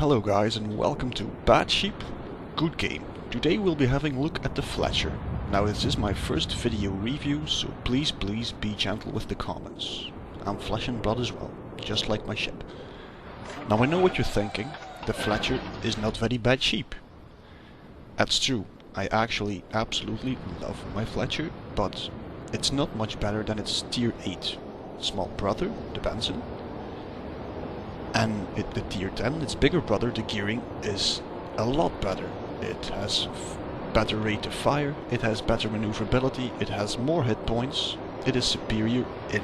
Hello guys and welcome to Bad Sheep, Good Game. Today we'll be having a look at the Fletcher. Now this is my first video review, so please be gentle with the comments. I'm flesh and blood as well, just like my ship. Now I know what you're thinking, the Fletcher is not very bad sheep. That's true, I actually absolutely love my Fletcher, but it's not much better than its tier 8 small brother, the Benson. And the tier 10, its bigger brother, the Gearing, is a lot better. It has better rate of fire, it has better maneuverability, it has more hit points, it is superior in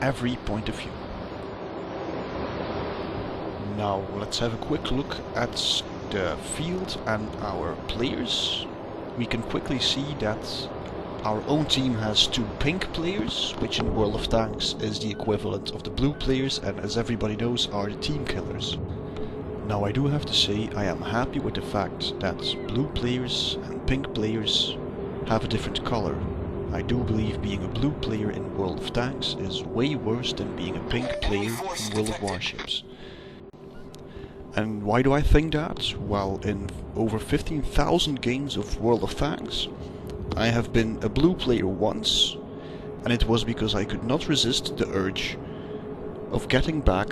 every point of view. Now let's have a quick look at the field and our players. We can quickly see that our own team has 2 pink players, which in World of Tanks is the equivalent of the blue players, and as everybody knows are the team killers. Now I do have to say I am happy with the fact that blue players and pink players have a different color. I do believe being a blue player in World of Tanks is way worse than being a pink player in World of Warships. And why do I think that? Well, in over 15,000 games of World of Tanks, I have been a blue player once, and it was because I could not resist the urge of getting back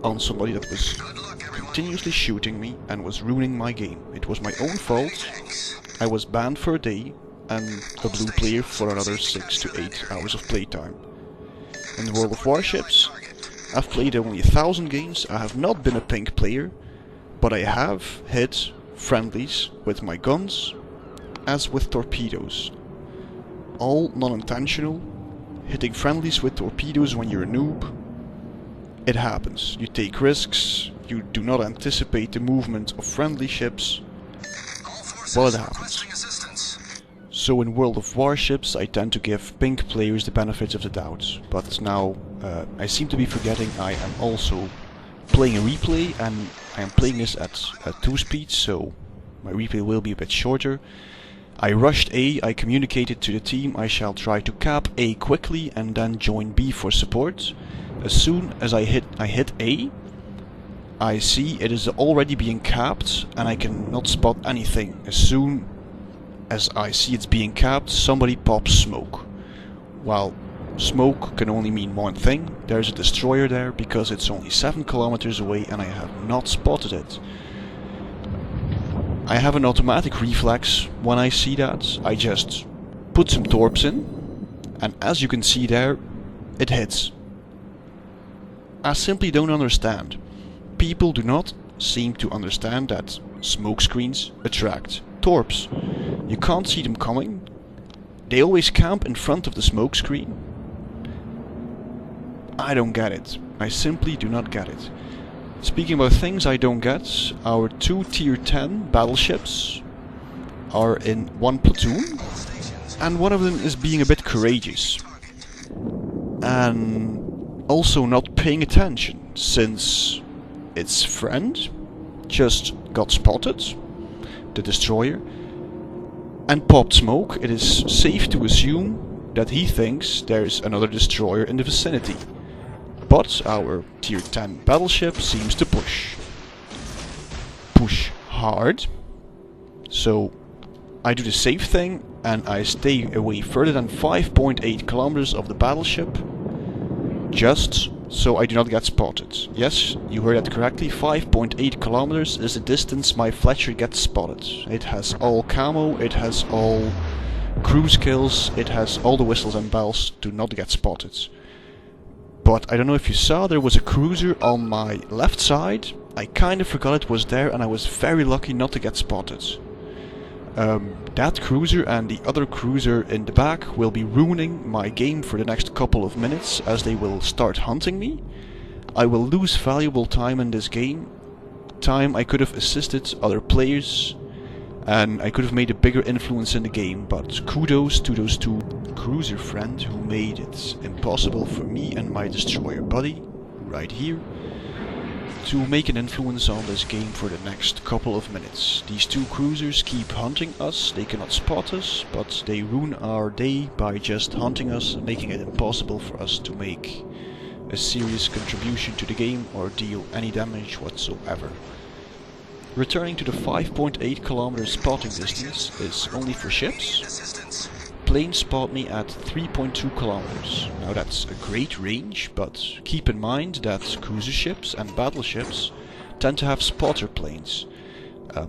on somebody that was continuously shooting me and was ruining my game. It was my own fault. I was banned for a day and a blue player for another 6 to 8 hours of playtime. In the World of Warships, I've played only 1,000 games. I have not been a pink player, but I have hit friendlies with my guns, as with torpedoes. All non-intentional, hitting friendlies with torpedoes when you're a noob. It happens. You take risks, you do not anticipate the movement of friendly ships. Well, it happens. So in World of Warships I tend to give pink players the benefits of the doubt, but now I seem to be forgetting I am also playing a replay, and I am playing this at 2 speeds, so my replay will be a bit shorter. I rushed A, I communicated to the team I shall try to cap A quickly and then join B for support. As soon as I hit A, I see it is already being capped and I cannot spot anything. As soon as I see it's being capped, somebody pops smoke. Well, smoke can only mean one thing: there's a destroyer there, because it's only 7 kilometers away and I have not spotted it. I have an automatic reflex when I see that. I just put some torps in, and as you can see there, it hits. I simply don't understand. People do not seem to understand that smoke screens attract torps. You can't see them coming. They always camp in front of the smoke screen. I don't get it. I simply do not get it. Speaking about things I don't get, our 2 tier 10 battleships are in 1 platoon, and one of them is being a bit courageous and also not paying attention, since its friend just got spotted, the destroyer, and popped smoke. It is safe to assume that he thinks there's another destroyer in the vicinity. But our tier 10 battleship seems to push hard. So I do the safe thing and I stay away further than 5.8 kilometers of the battleship, just so I do not get spotted. Yes, you heard that correctly, 5.8 kilometers is the distance my Fletcher gets spotted. It has all camo, it has all cruise kills, it has all the whistles and bells to not get spotted. But I don't know if you saw, there was a cruiser on my left side. I kind of forgot it was there and I was very lucky not to get spotted. That cruiser and the other cruiser in the back will be ruining my game for the next couple of minutes, as they will start hunting me. I will lose valuable time in this game. Time I could have assisted other players, and I could have made a bigger influence in the game, but kudos to those 2 cruiser friends who made it impossible for me and my destroyer buddy, right here, to make an influence on this game for the next couple of minutes. These 2 cruisers keep hunting us, they cannot spot us, but they ruin our day by just hunting us and making it impossible for us to make a serious contribution to the game or deal any damage whatsoever. Returning to the 5.8 kilometer spotting distance is only for ships. Planes spot me at 3.2 kilometers. Now that's a great range, but keep in mind that cruiser ships and battleships tend to have spotter planes.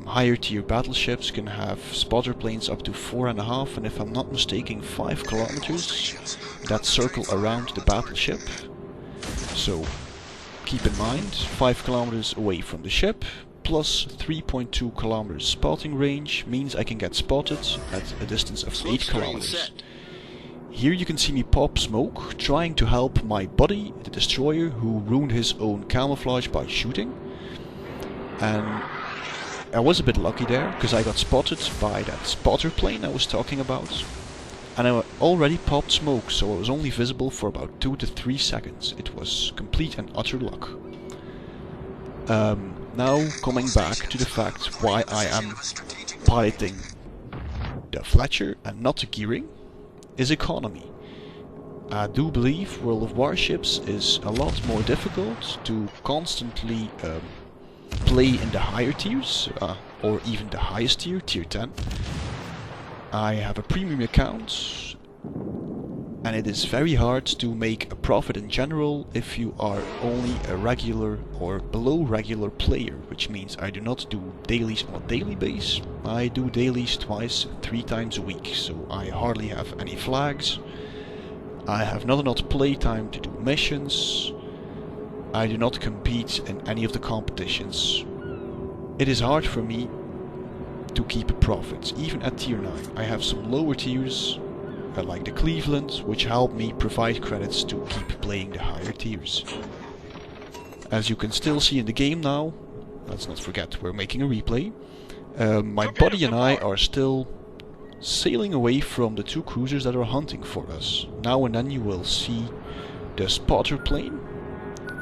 Higher tier battleships can have spotter planes up to 4.5 and if I'm not mistaken 5 kilometers that circle around the battleship. So keep in mind 5 kilometers away from the ship plus 3.2 kilometers spotting range means I can get spotted at a distance of 8 kilometers. Here you can see me pop smoke trying to help my buddy, the destroyer, who ruined his own camouflage by shooting. And I was a bit lucky there, because I got spotted by that spotter plane I was talking about. And I already popped smoke, so I was only visible for about 2 to 3 seconds. It was complete and utter luck. Now coming back to the fact why I am piloting the Fletcher and not the Gearing is economy. I do believe World of Warships is a lot more difficult to constantly play in the higher tiers, or even the highest tier, tier 10. I have a premium account and it is very hard to make a profit in general if you are only a regular or below regular player, which means I do not do dailies on a daily base. I do dailies twice, 3 times a week, so I hardly have any flags. I have not enough playtime to do missions. I do not compete in any of the competitions. It is hard for me to keep a profit, even at tier 9. I have some lower tiers, like the Cleveland, which help me provide credits to keep playing the higher tiers. As you can still see in the game now, let's not forget we're making a replay, my buddy and I are still sailing away from the 2 cruisers that are hunting for us. Now and then you will see the spotter plane.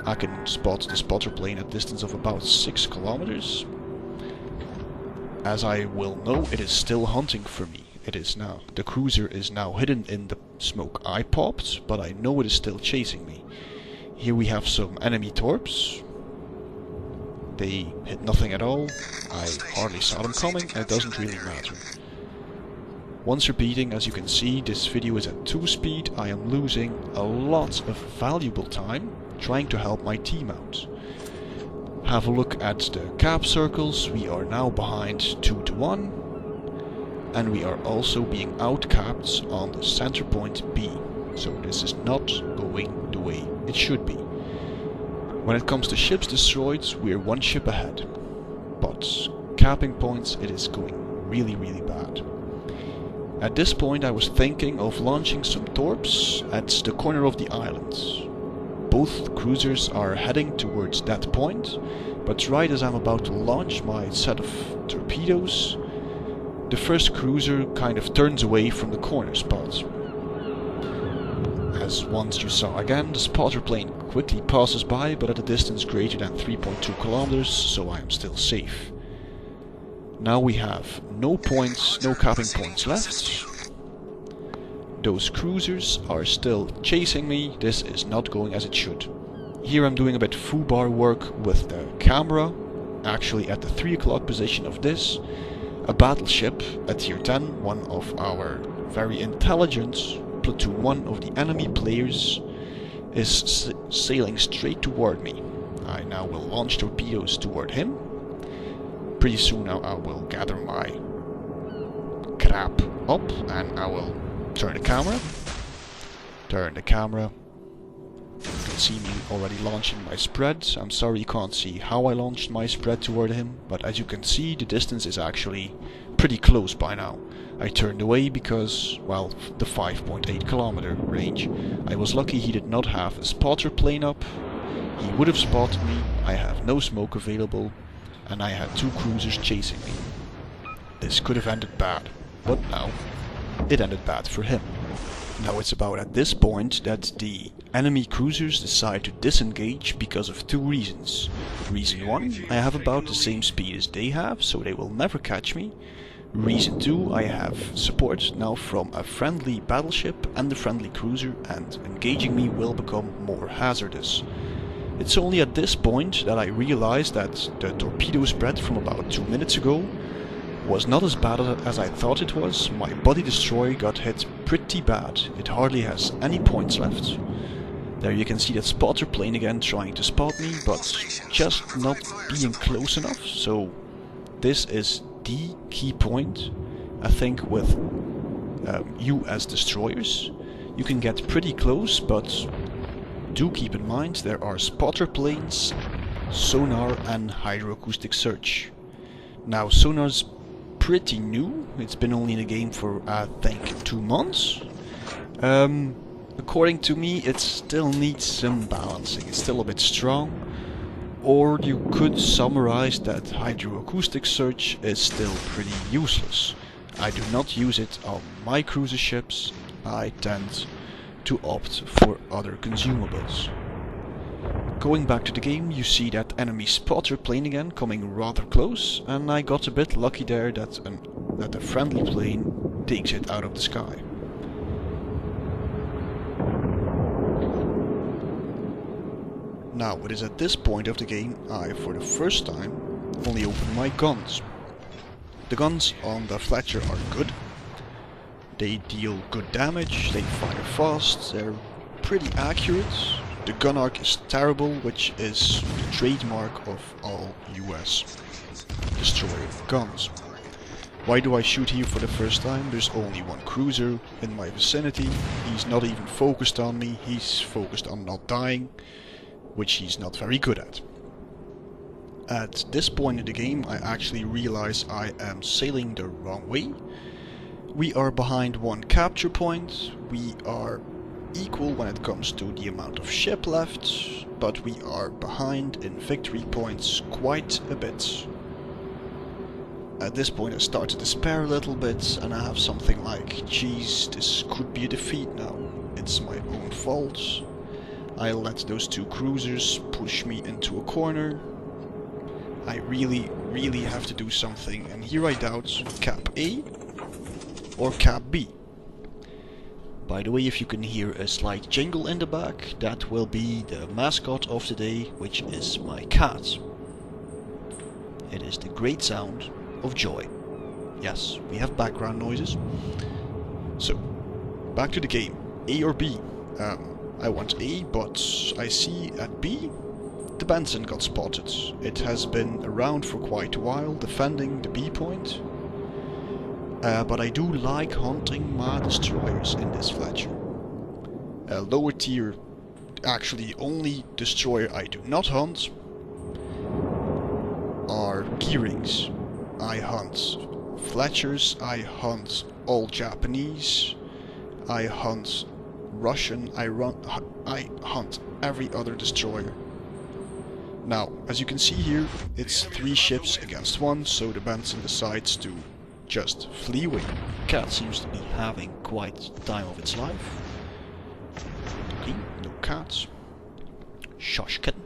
I can spot the spotter plane at a distance of about 6 kilometers. As I will know, it is still hunting for me. It is now. The cruiser is now hidden in the smoke I popped, but I know it is still chasing me. Here we have some enemy torps. They hit nothing at all. I hardly saw them coming, and it doesn't really matter. Once repeating, as you can see, this video is at 2 speed. I am losing a lot of valuable time trying to help my team out. Have a look at the cap circles. We are now behind 2 to 1. And we are also being outcapped on the center point B. So this is not going the way it should be. When it comes to ships destroyed, we're 1 ship ahead. But capping points, it is going really, really bad. At this point I was thinking of launching some torps at the corner of the island. Both cruisers are heading towards that point, but right as I'm about to launch my set of torpedoes, the first cruiser kind of turns away from the corner spot. As once you saw again, the spotter plane quickly passes by, but at a distance greater than 3.2 kilometers, so I am still safe. Now we have no points, no capping points left. Those cruisers are still chasing me. This is not going as it should. Here I'm doing a bit foobar work with the camera. Actually at the 3 o'clock position of this, a battleship at tier 10, one of our very intelligent platoon 1 of the enemy players, is sailing straight toward me. I now will launch torpedoes toward him. Pretty soon now I will gather my crap up and I will turn the camera. You can see me already launching my spread. I'm sorry you can't see how I launched my spread toward him, but as you can see the distance is actually pretty close by now. I turned away because, well, the 5.8 kilometer range. I was lucky he did not have a spotter plane up. He would have spotted me. I have no smoke available. And I had 2 cruisers chasing me. This could have ended bad, but now it ended bad for him. Now it's about at this point that the enemy cruisers decide to disengage because of 2 reasons. Reason 1, I have about the same speed as they have, so they will never catch me. Reason 2, I have support now from a friendly battleship and a friendly cruiser, and engaging me will become more hazardous. It's only at this point that I realized that the torpedo spread from about 2 minutes ago was not as bad as I thought it was. My body destroyer got hit pretty bad. It hardly has any points left. There you can see that spotter plane again trying to spot me, but just not being close enough. So this is the key point, I think, with you as destroyers. You can get pretty close, but do keep in mind there are spotter planes, sonar and hydroacoustic search. Now sonar's pretty new. It's been only in the game for I think 2 months. According to me, it still needs some balancing. It's still a bit strong. Or you could summarize that hydroacoustic search is still pretty useless. I do not use it on my cruiser ships. I tend to opt for other consumables. Going back to the game, you see that enemy spotter plane again coming rather close, and I got a bit lucky there that a friendly plane takes it out of the sky. Now, it is at this point of the game I, for the first time, only open my guns. The guns on the Fletcher are good. They deal good damage, they fire fast, they're pretty accurate. The gun arc is terrible, which is the trademark of all US destroyer guns. Why do I shoot here for the first time? There's only one cruiser in my vicinity. He's not even focused on me, he's focused on not dying, which he's not very good at. At this point in the game, I actually realize I am sailing the wrong way. We are behind one capture point, we are equal when it comes to the amount of ship left, but we are behind in victory points quite a bit. At this point I start to despair a little bit and I have something like, geez, this could be a defeat now. It's my own fault. I let those two cruisers push me into a corner. I really have to do something, and here I doubt Cap A or Cap B. By the way, if you can hear a slight jingle in the back, that will be the mascot of the day, which is my cat. It is the great sound of joy. Yes, we have background noises. So, back to the game. A or B? I want A, but I see at B the Benson got spotted. It has been around for quite a while, defending the B point. But I do like hunting my destroyers in this Fletcher. Lower tier, actually only destroyer I do not hunt are Gearings. I hunt Fletchers, I hunt all Japanese, I hunt Russian, I hunt every other destroyer. Now, as you can see here, it's 3 ships against 1, so the Benson decides to just flee away. Cat seems to be having quite the time of its life. Okay, no cats. Shush kitten.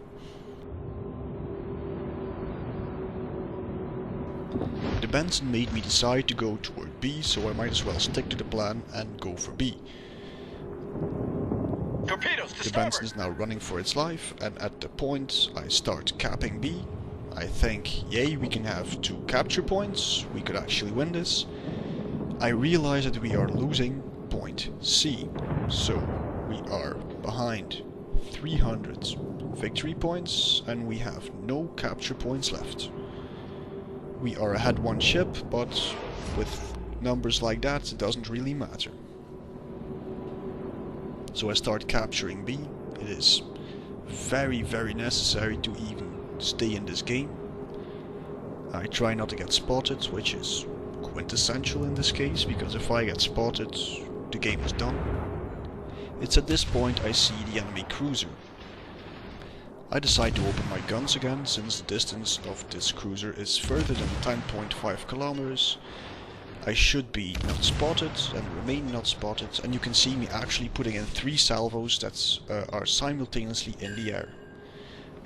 The Benson made me decide to go toward B, so I might as well stick to the plan and go for B. The Benson is now running for its life, and at the point I start capping B. I think, yay, we can have 2 capture points, we could actually win this. I realize that we are losing point C, so we are behind 300 victory points and we have no capture points left. We are ahead 1 ship, but with numbers like that it doesn't really matter. So I start capturing B. It is very necessary to even stay in this game. I try not to get spotted, which is quintessential in this case, because if I get spotted, the game is done. It's at this point I see the enemy cruiser. I decide to open my guns again, since the distance of this cruiser is further than 10.5 kilometers. I should be not spotted and remain not spotted, and you can see me actually putting in 3 salvos that are simultaneously in the air.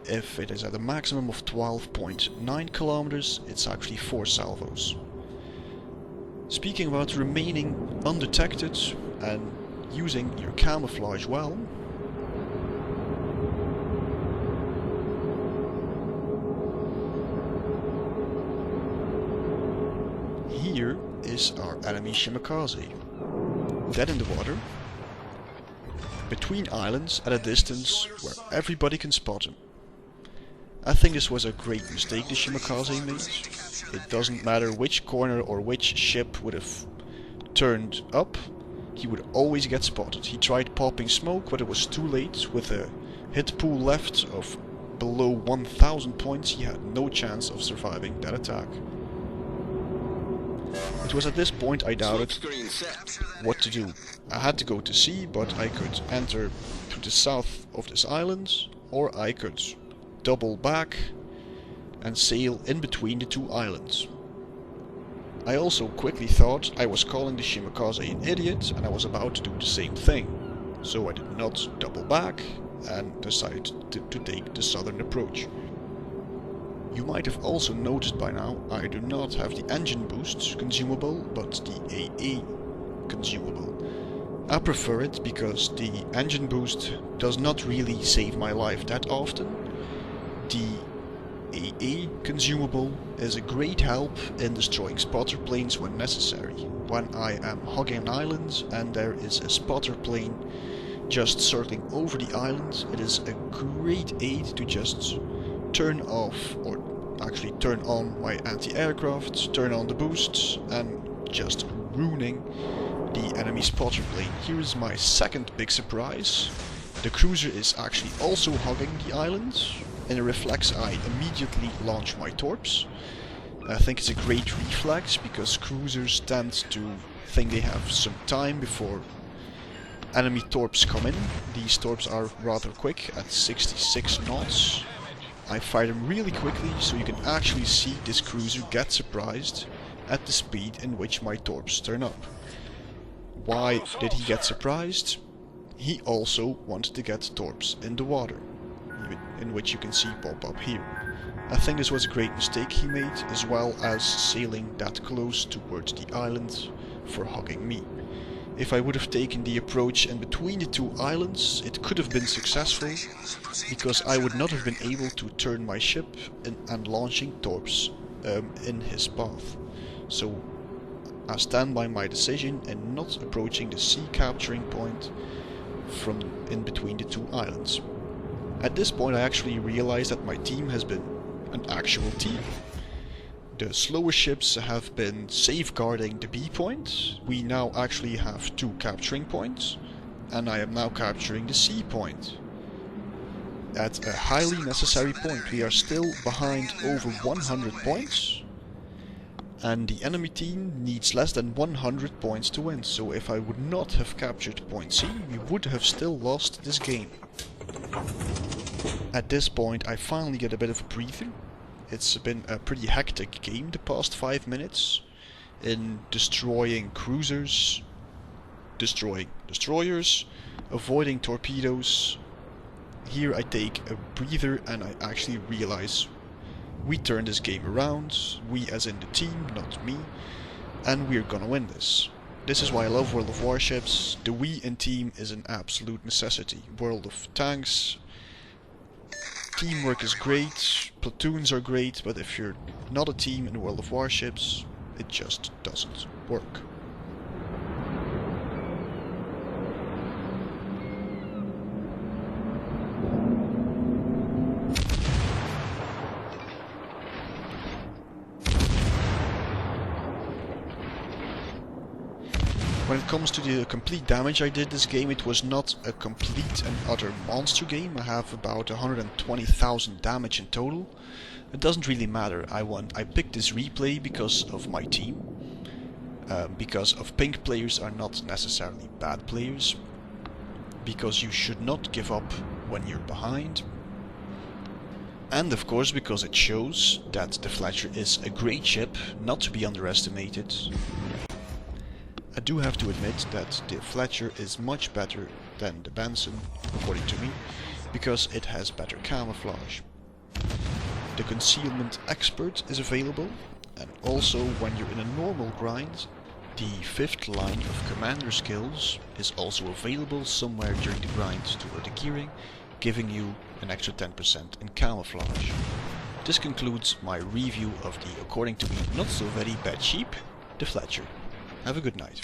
If it is at a maximum of 12.9 kilometers, it's actually 4 salvos. Speaking about remaining undetected and using your camouflage well, here is our enemy Shimakaze, dead in the water, between islands at a distance where everybody can spot him. I think this was a great mistake the Shimakaze made. It doesn't matter which corner or which ship would have turned up, he would always get spotted. He tried popping smoke, but it was too late. With a hit pool left of below 1000 points, he had no chance of surviving that attack. It was at this point I doubted what to do. I had to go to sea, but I could enter to the south of this island, or I could double back and sail in between the two islands. I also quickly thought I was calling the Shimakaze an idiot, and I was about to do the same thing. So I did not double back and decided to take the southern approach. You might have also noticed by now I do not have the engine boost consumable, but the AA consumable. I prefer it because the engine boost does not really save my life that often. The AA consumable is a great help in destroying spotter planes when necessary. When I am hogging an island and there is a spotter plane just circling over the island, it is a great aid to just turn off, or actually turn on my anti-aircraft, turn on the boosts, and just ruining the enemy spotter plane. Here is my second big surprise. The cruiser is actually also hogging the island. In a reflex, I immediately launch my torps. I think it's a great reflex because cruisers tend to think they have some time before enemy torps come in. These torps are rather quick at 66 knots. I fire them really quickly so you can actually see this cruiser get surprised at the speed in which my torps turn up. Why did he get surprised? He also wanted to get torps in the water, in which you can see pop up here. I think this was a great mistake he made, as well as sailing that close towards the island for hogging me. If I would have taken the approach in between the two islands, it could have been successful, because I would not have been able to turn my ship and launching torps in his path. So I stand by my decision in not approaching the sea capturing point from in between the two islands. At this point I actually realized that my team has been an actual team. The slower ships have been safeguarding the B point. We now actually have 2 capturing points, and I am now capturing the C point. At a highly necessary point. We are still behind over 100 points, and the enemy team needs less than 100 points to win. So if I would not have captured point C, we would have still lost this game. At this point I finally get a bit of a breather. It's been a pretty hectic game the past 5 minutes in destroying cruisers, destroying destroyers, avoiding torpedoes. Here I take a breather and I actually realize we turned this game around, we as in the team, not me, and we're gonna win this. This is why I love World of Warships. The we in team is an absolute necessity. World of Tanks, teamwork is great, platoons are great, but if you're not a team in World of Warships, it just doesn't work. When it comes to the complete damage I did this game, it was not a complete and utter monster game. I have about 120,000 damage in total. It doesn't really matter. I picked this replay because of my team. Because of pink players are not necessarily bad players. Because you should not give up when you're behind. And of course because it shows that the Fletcher is a great ship, not to be underestimated. I do have to admit that the Fletcher is much better than the Benson, according to me, because it has better camouflage. The Concealment Expert is available, and also when you're in a normal grind, the 5th line of Commander skills is also available somewhere during the grind toward the gearing, giving you an extra 10% in camouflage. This concludes my review of the, according to me, not so very bad ship. the Fletcher. Have a good night.